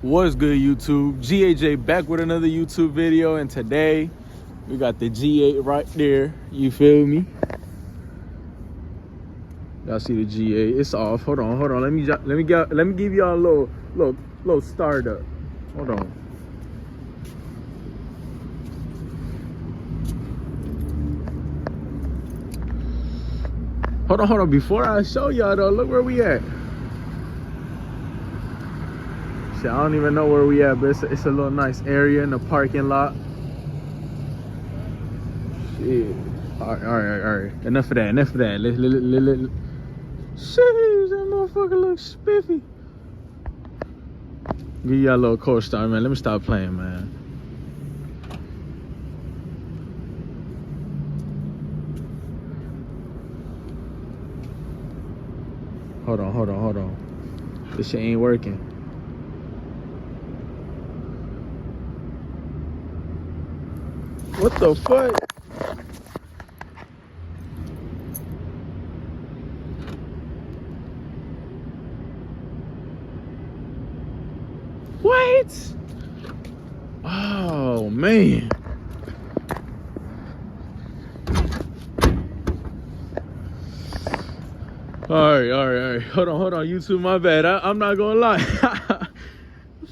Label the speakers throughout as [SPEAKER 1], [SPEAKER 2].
[SPEAKER 1] What's good, YouTube? G8 back with another YouTube video, and today we got the G8 right there. You feel me? Y'all see the G8? It's off. Hold on. Let me give y'all a little startup. Hold on. Hold on. Before I show y'all though, look where we at. I don't even know where we at, but it's a little nice area in the parking lot. Shit. All right. Enough of that. Shit, that motherfucker looks spiffy. Give y'all a little cold start, man. Let me stop playing, man. Hold on. This shit ain't working. What the fuck? Wait! Oh, man. All right. Hold on, YouTube, my bad. I'm not gonna lie.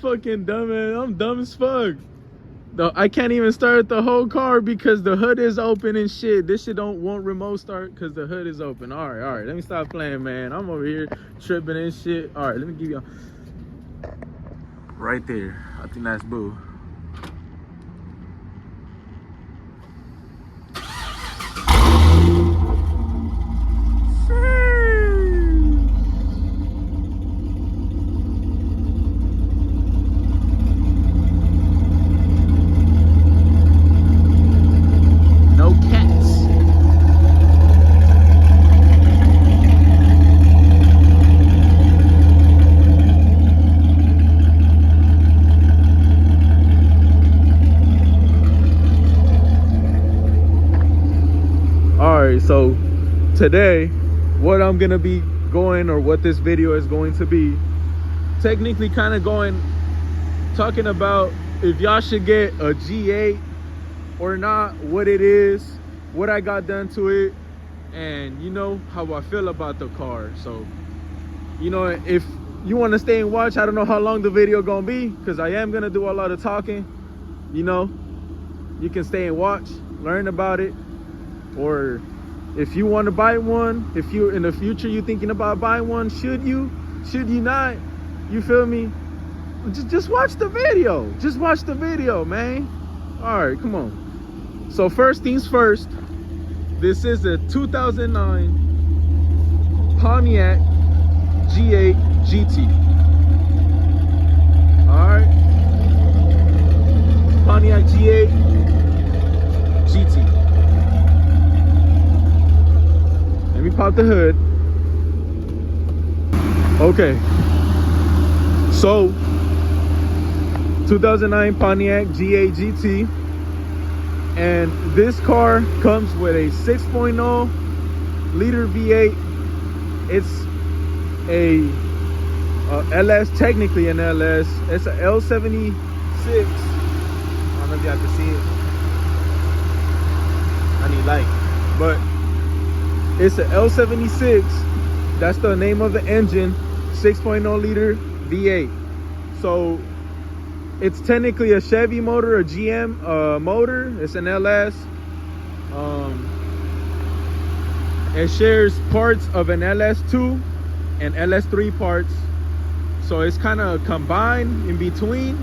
[SPEAKER 1] Fucking dumb, man. I'm dumb as fuck. No, I can't even start the whole car because the hood is open and shit. This shit won't remote start because the hood is open. All right. Let me stop playing, man. I'm over here tripping and shit. All right, let me give y'all. Right there. I think that's boo. So today, what I'm gonna be going, or what this video is going to be, technically kind of talking about if y'all should get a G8 or not, what it is, what I got done to it, and you know how I feel about the car. So, you know, if you want to stay and watch, I don't know how long the video gonna be because I am gonna do a lot of talking. You know, you can stay and watch, learn about it, or if you want to buy one, if you in the future you thinking about buying one, should you not, you feel me, just watch the video. Just watch the video, man. All right, come on. So first things first, this is a 2009 Pontiac G8 GT. All right, Pontiac G8 GT. Let me pop the hood. Okay. So, 2009 Pontiac G8 GT. And this car comes with a 6.0 liter V8. It's a LS, technically an LS. It's a L76. I don't know if y'all can see it. I need light. But it's a L76. That's the name of the engine. 6.0 liter V8. So it's technically a Chevy motor, a GM motor. It's an LS. It shares parts of an LS2 and LS3 parts. So it's kind of combined in between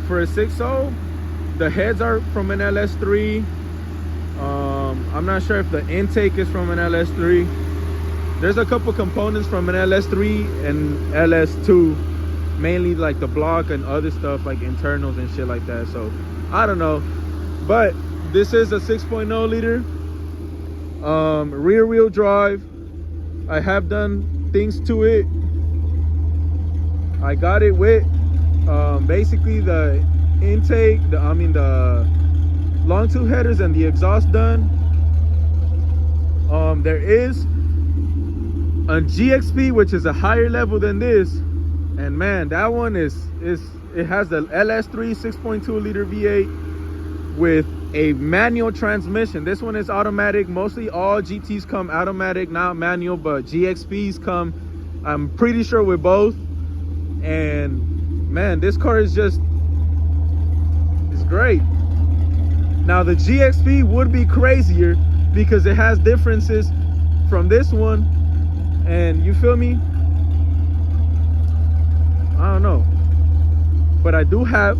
[SPEAKER 1] for a 6.0. The heads are from an LS3. I'm not sure if the intake is from an LS3. There's a couple components from an LS3 and LS2, mainly like the block and other stuff like internals and shit like that. So I don't know, but this is a 6.0 liter rear wheel drive. I have done things to it. I got it with basically the intake, the long tube headers and the exhaust done. There is a GXP, which is a higher level than this, And man, that one it has the LS3 6.2 liter V8 with a manual transmission. This one is automatic. Mostly all GTs come automatic, not manual, but GXPs come, I'm pretty sure, with both. And man, this car is just, it's great. Now the GXP would be crazier because it has differences from this one, and you feel me? I don't know, but I do have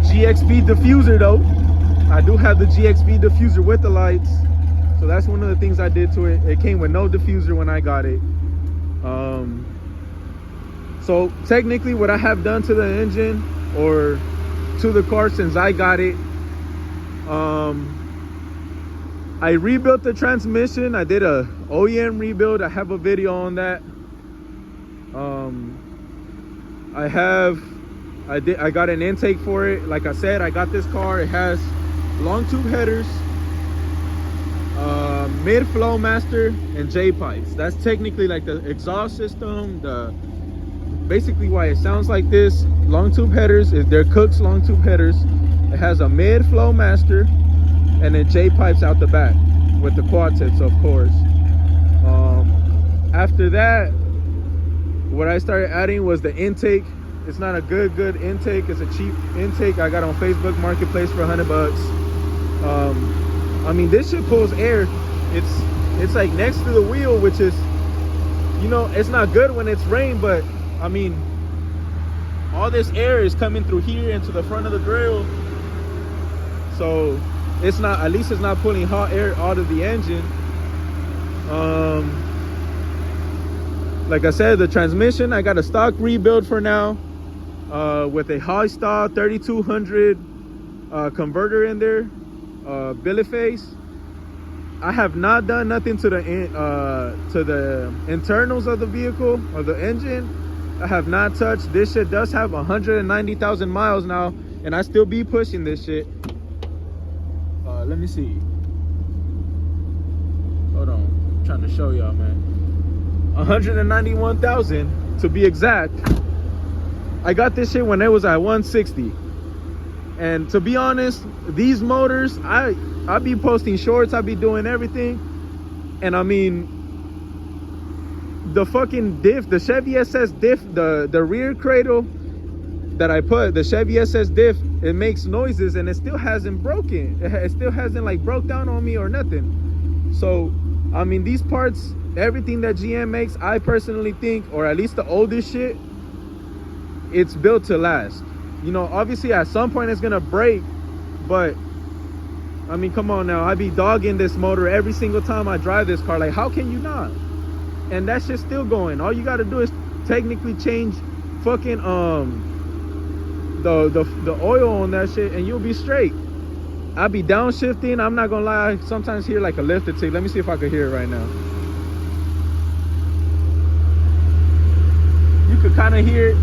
[SPEAKER 1] GXP diffuser though. I do have the GXP diffuser with the lights, so that's one of the things I did to it. It came with no diffuser when I got it. So technically what I have done to the engine or to the car since I got it, I rebuilt the transmission. I did a OEM rebuild. I have a video on that. I got an intake for it. Like I said, I got this car. It has long tube headers, mid flow master, and J pipes. That's technically like the exhaust system. Basically why it sounds like this. Long tube headers is their Cook's long tube headers. It has a mid flow master and then J pipes out the back with the quad tips, of course. After that, what I started adding was the intake. It's not a good intake. It's a cheap intake I got on Facebook Marketplace for $100. I mean, this shit pulls air. It's like next to the wheel, which is, you know, it's not good when it's rain, but I mean, all this air is coming through here into the front of the grill, so it's not, at least it's not pulling hot air out of the engine. Like I said, the transmission, I got a stock rebuild for now, with a high style 3200 converter in there, billet face. I have not done nothing to the internals of the vehicle or the engine. I have not touched. This shit does have 190,000 miles now, and I still be pushing this shit. Let me see. Hold on, I'm trying to show y'all, man. 191,000 to be exact. I got this shit when it was at 160. And to be honest, these motors, I be posting shorts, I be doing everything, and I mean, the fucking diff, the Chevy SS diff, the rear cradle that I put, the Chevy SS diff, it makes noises and it still hasn't broken. It still hasn't like broke down on me or nothing. So I mean, these parts, everything that GM makes, I personally think, or at least the oldest shit, it's built to last. You know, obviously at some point it's gonna break, but I mean, come on now, I be dogging this motor every single time I drive this car. Like, how can you not? And that shit's still going. All you gotta do is technically change fucking the oil on that shit and you'll be straight. I be downshifting. I'm not gonna lie, I sometimes hear like a lifted tick. Let me see if I can hear it right now. You could kind of hear it,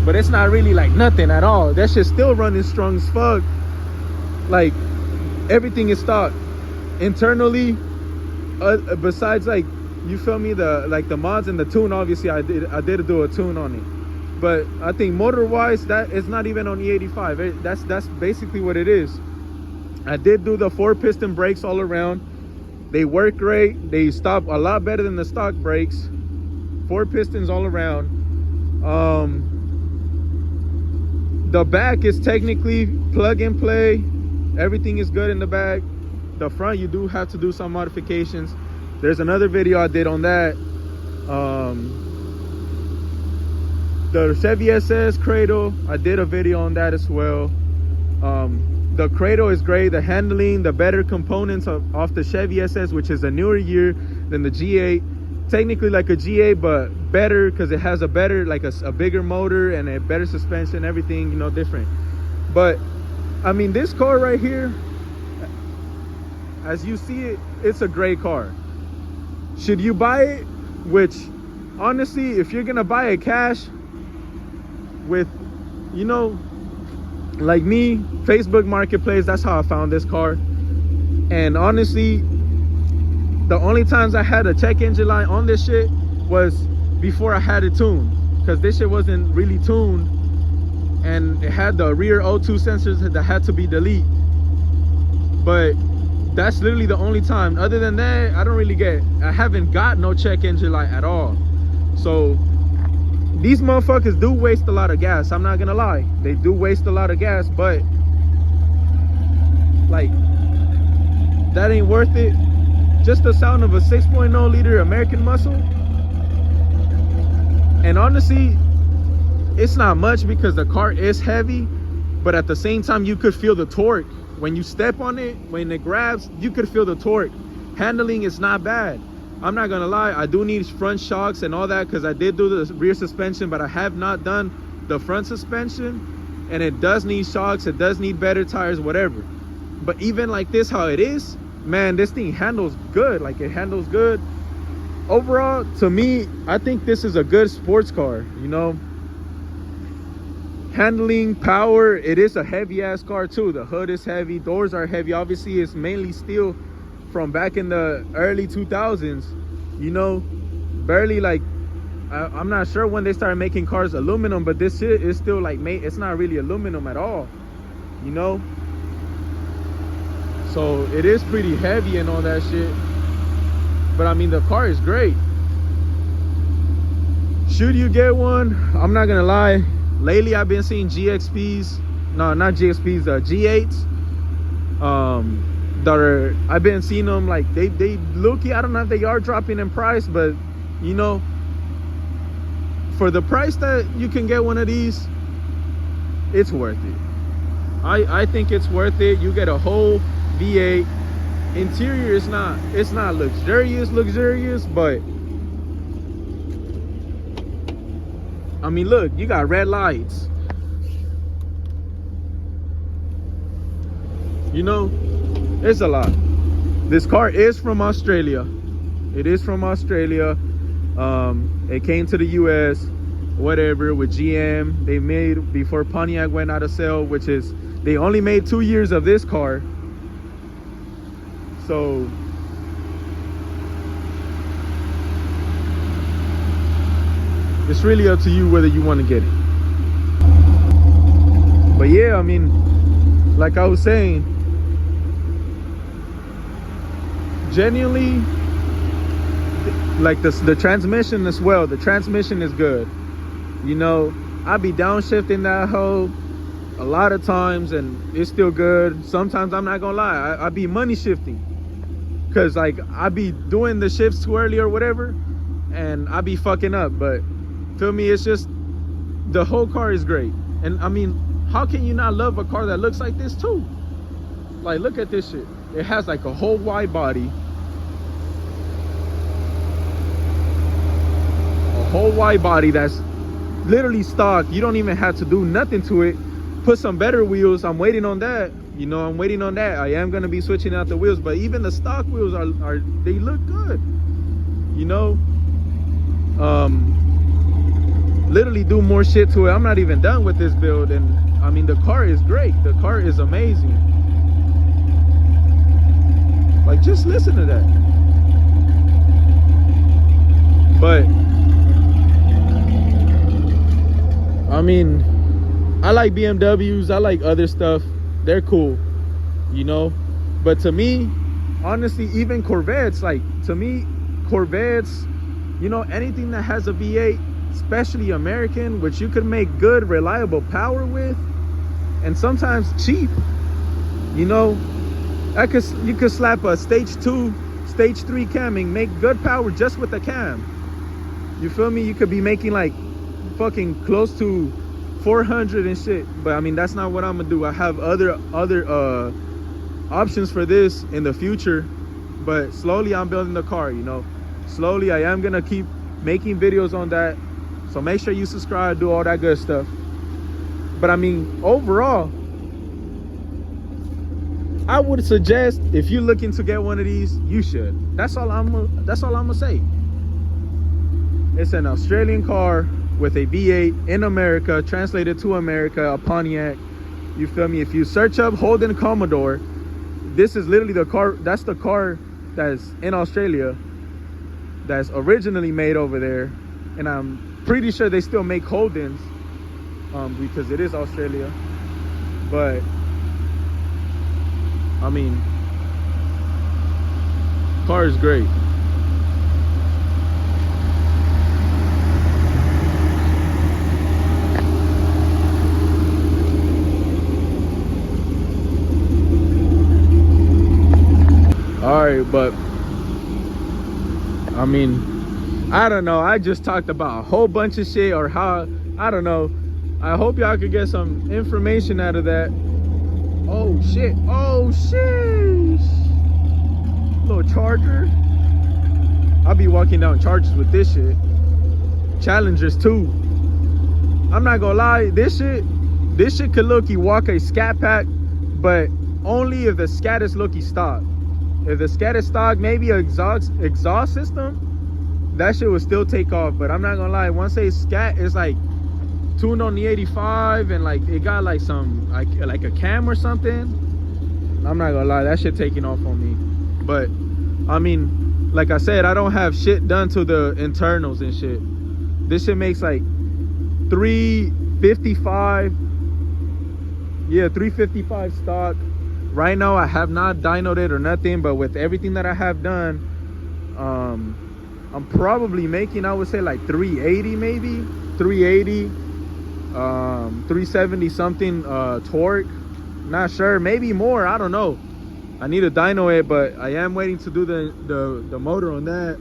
[SPEAKER 1] but it's not really like nothing at all. That shit's still running strong as fuck. Like, everything is stock internally, besides, like, you feel me, the mods and the tune. Obviously I did do a tune on it, but I think motor wise, that is not even on E85. That's basically what it is. I did do the 4-piston brakes all around. They work great. They stop a lot better than the stock brakes. 4 pistons all around. The back is technically plug and play. Everything is good in the back. The front, you do have to do some modifications. There's another video I did on that. The Chevy SS cradle, I did a video on that as well. The cradle is great. The handling, the better components off the Chevy SS, which is a newer year than the G8. Technically like a G8, but better because it has a better, like a bigger motor and a better suspension, everything, you know, different. But I mean, this car right here, as you see it, it's a great car. Should you buy it? Which, honestly, if you're gonna buy it cash with, you know, like me, Facebook Marketplace, that's how I found this car. And honestly, the only times I had a check engine light on this shit was before I had it tuned, because this shit wasn't really tuned, and it had the rear O2 sensors that had to be deleted. But that's literally the only time. Other than that, I don't really I haven't got no check engine light at all. So these motherfuckers do waste a lot of gas. I'm not gonna lie, they do waste a lot of gas, but like, that ain't worth it. Just the sound of a 6.0 liter American muscle. And honestly, it's not much because the car is heavy, but at the same time, you could feel the torque. When you step on it, when it grabs, you could feel the torque. Handling is not bad. I'm not gonna lie, I do need front shocks and all that, because I did do the rear suspension, but I have not done the front suspension. And it does need shocks, it does need better tires, whatever. But even like this, how it is, man, this thing handles good. Like, it handles good. Overall, to me, I think this is a good sports car, you know. Handling, power, it is a heavy ass car too. The hood is heavy, doors are heavy. Obviously, it's mainly steel from back in the early 2000s, you know. Barely, like, I'm not sure when they started making cars aluminum, but this shit is still like it's not really aluminum at all, you know. So it is pretty heavy and all that shit. But I mean, the car is great. Should you get one? I'm not gonna lie, lately I've been seeing GXPs, no, not GXPs, G8s, that are, I've been seeing them, like, they look, I don't know if they are dropping in price, but you know, for the price that you can get one of these, it's worth it. I think it's worth it. You get a whole V8. Interior is it's not luxurious, but I mean, look, you got red lights, you know. It's a lot. This car is from Australia. It is from Australia. It came to the US, whatever, with GM. They made before Pontiac went out of sale, which is, they only made 2 years of this car. So it's really up to you whether you want to get it. But yeah, I mean, like I was saying, genuinely, like the transmission as well. The transmission is good. You know, I be downshifting that hoe a lot of times and it's still good. Sometimes, I'm not gonna lie, I be money shifting, because like I be doing the shifts too early or whatever, and I be fucking up. But feel me, it's just, the whole car is great. And I mean, how can you not love a car that looks like this too? Like, look at this shit. It has like a whole wide body, that's literally stock. You don't even have to do nothing to it. Put some better wheels. I'm waiting on that, you know. I'm waiting on that. I am gonna be switching out the wheels, but even the stock wheels are they look good, you know. Literally do more shit to it. I'm not even done with this build, and I mean, the car is great. The car is amazing. Like, just listen to that. But I mean, I like BMWs, I like other stuff, they're cool, you know. But to me, honestly, even Corvettes, like, to me, Corvettes, you know, anything that has a V8, especially American, which you can make good, reliable power with, and sometimes cheap, you know. You could slap a stage 2, stage 3 camming, make good power just with the cam. You feel me? You could be making like fucking close to 400 and shit. But I mean, that's not what I'm gonna do. I have other options for this in the future. But slowly I'm building the car, you know. Slowly I am gonna keep making videos on that. So make sure you subscribe, do all that good stuff. But I mean, overall, I would suggest, if you're looking to get one of these, you should. That's all I'm gonna say. It's an Australian car with a V8 in America, translated to America, a Pontiac. You feel me? If you search up Holden Commodore, this is literally the car. That's the car that's in Australia, that's originally made over there. and I'm pretty sure they still make Holdens, because it is Australia. But I mean, car is great. All right, but I mean, I don't know. I just talked about a whole bunch of shit, or how, I don't know. I hope y'all could get some information out of that. Oh shit. Oh shit. Little charger. I'll be walking down chargers with this shit. Challengers too. I'm not gonna lie, this shit could low-key walk a scat pack, but only if the scat is low-key stock. If the scat is stock, maybe an exhaust system, that shit would still take off. But I'm not gonna lie, once a scat is like tuned on the 85 and like it got like some like a cam or something, I'm not gonna lie, that shit taking off on me. But I mean, like I said, I don't have shit done to the internals and shit. This shit makes like 355. Yeah, 355 stock. Right now I have not dynoed it or nothing, but with everything that I have done, I'm probably making, I would say like 380, maybe 380, 370 something torque. Not sure, maybe more, I don't know. I need to dyno it, but I am waiting to do the motor on that.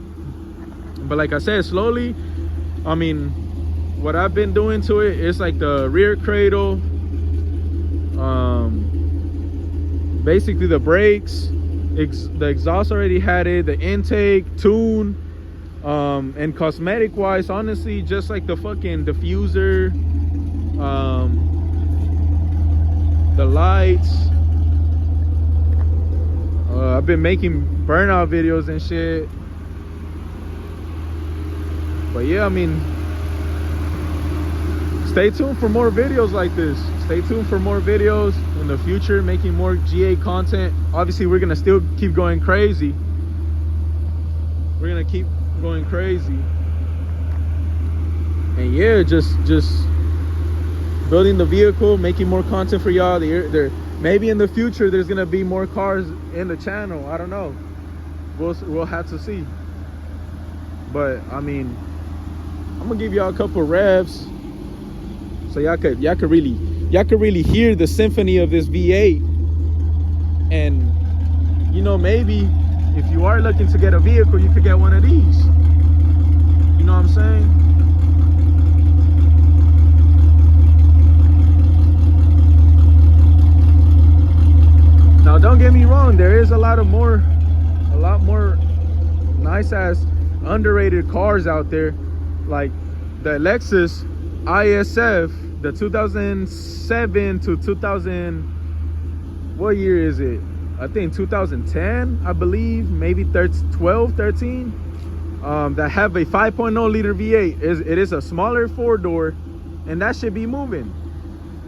[SPEAKER 1] But like I said, slowly, I mean, what I've been doing to it is like the rear cradle, basically the brakes, the exhaust already had it, the intake, tune, and cosmetic wise, honestly, just like the fucking diffuser, the lights. I've been making burnout videos and shit. But yeah, I mean, stay tuned for more videos like this. Stay tuned for more videos in the future, making more G8 content. Obviously, we're gonna still keep going crazy. We're gonna keep going crazy. And yeah, just building the vehicle, making more content for y'all. Maybe in the future there's gonna be more cars in the channel. I don't know. We'll have to see. But I mean, I'm gonna give y'all a couple revs so y'all could really hear the symphony of this V8. And you know, maybe if you are looking to get a vehicle, you could get one of these. You know what I'm saying? Now don't get me wrong, there is a lot more nice ass underrated cars out there, like the Lexus ISF, the 2007 to 2000, what year is it? I think 2010, I believe, maybe 12, 13, that have a 5.0 liter V8. It is a smaller 4-door, and that should be moving.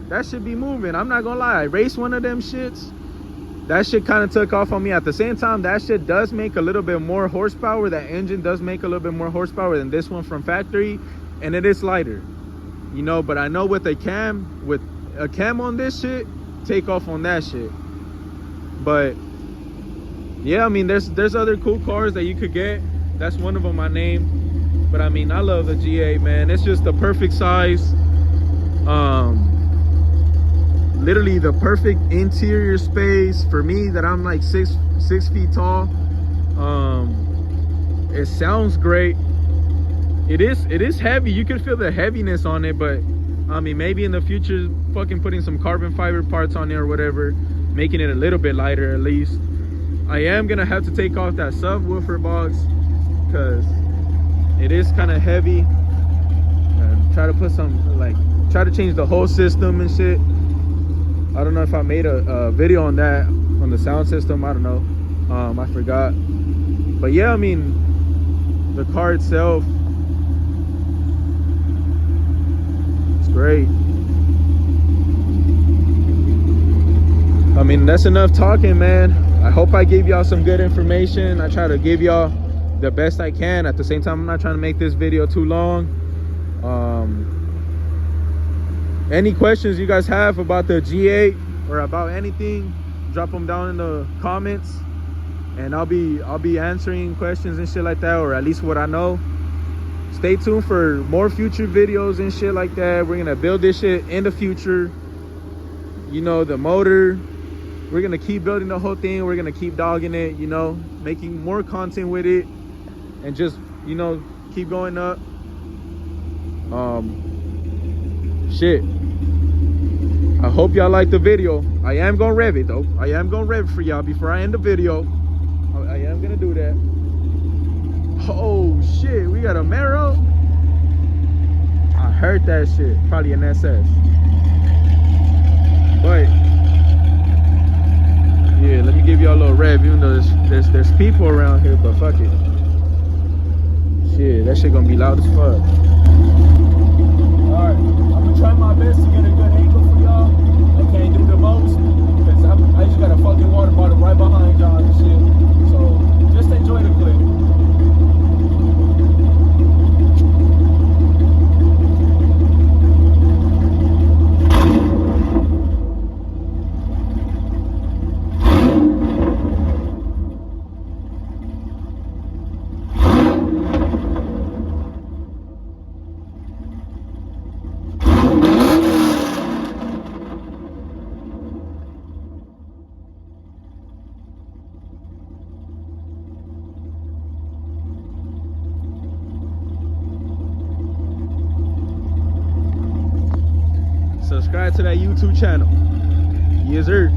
[SPEAKER 1] That should be moving. I'm not gonna lie, I raced one of them shits. That shit kind of took off on me. At the same time, that shit does make a little bit more horsepower. That engine does make a little bit more horsepower than this one from factory, and it is lighter, you know. But I know with a cam on this shit, take off on that shit. But yeah, I mean, there's other cool cars that you could get. That's one of them I named. But I mean, I love the G8, man. It's just the perfect size. Literally the perfect interior space for me, that I'm like six feet tall. It sounds great. It is heavy. You can feel the heaviness on it, but I mean, maybe in the future, fucking putting some carbon fiber parts on there or whatever, making it a little bit lighter at least. I am gonna have to take off that subwoofer box because it is kind of heavy. And try to put some, try to change the whole system and shit. I don't know if I made a video on that, on the sound system. I don't know. I forgot. But yeah, I mean, the car itself, it's great. I mean, that's enough talking, man. I hope I gave y'all some good information. I try to give y'all the best I can. At the same time, I'm not trying to make this video too long. Any questions you guys have about the G8 or about anything, drop them down in the comments, and I'll be answering questions and shit like that, or at least what I know. Stay tuned for more future videos and shit like that. We're gonna build this shit in the future. You know, the motor, we're gonna keep building the whole thing. We're gonna keep dogging it, you know, making more content with it, and just, you know, keep going up. Shit, I hope y'all like the video. I am gonna rev it though. I am gonna rev it for y'all before I end the video. I am gonna do that. Oh shit, we got a Mero. I heard that shit. Probably an SS. But yeah, let me give y'all a little rev, even though there's people around here, but fuck it. Shit, that shit gonna be loud as fuck. Alright, I'm gonna try my best to get a good angle for y'all. I can't do the most because I just got a fucking water bottle right behind y'all and shit. So just enjoy the clip. Subscribe to that YouTube channel. Yes, sir.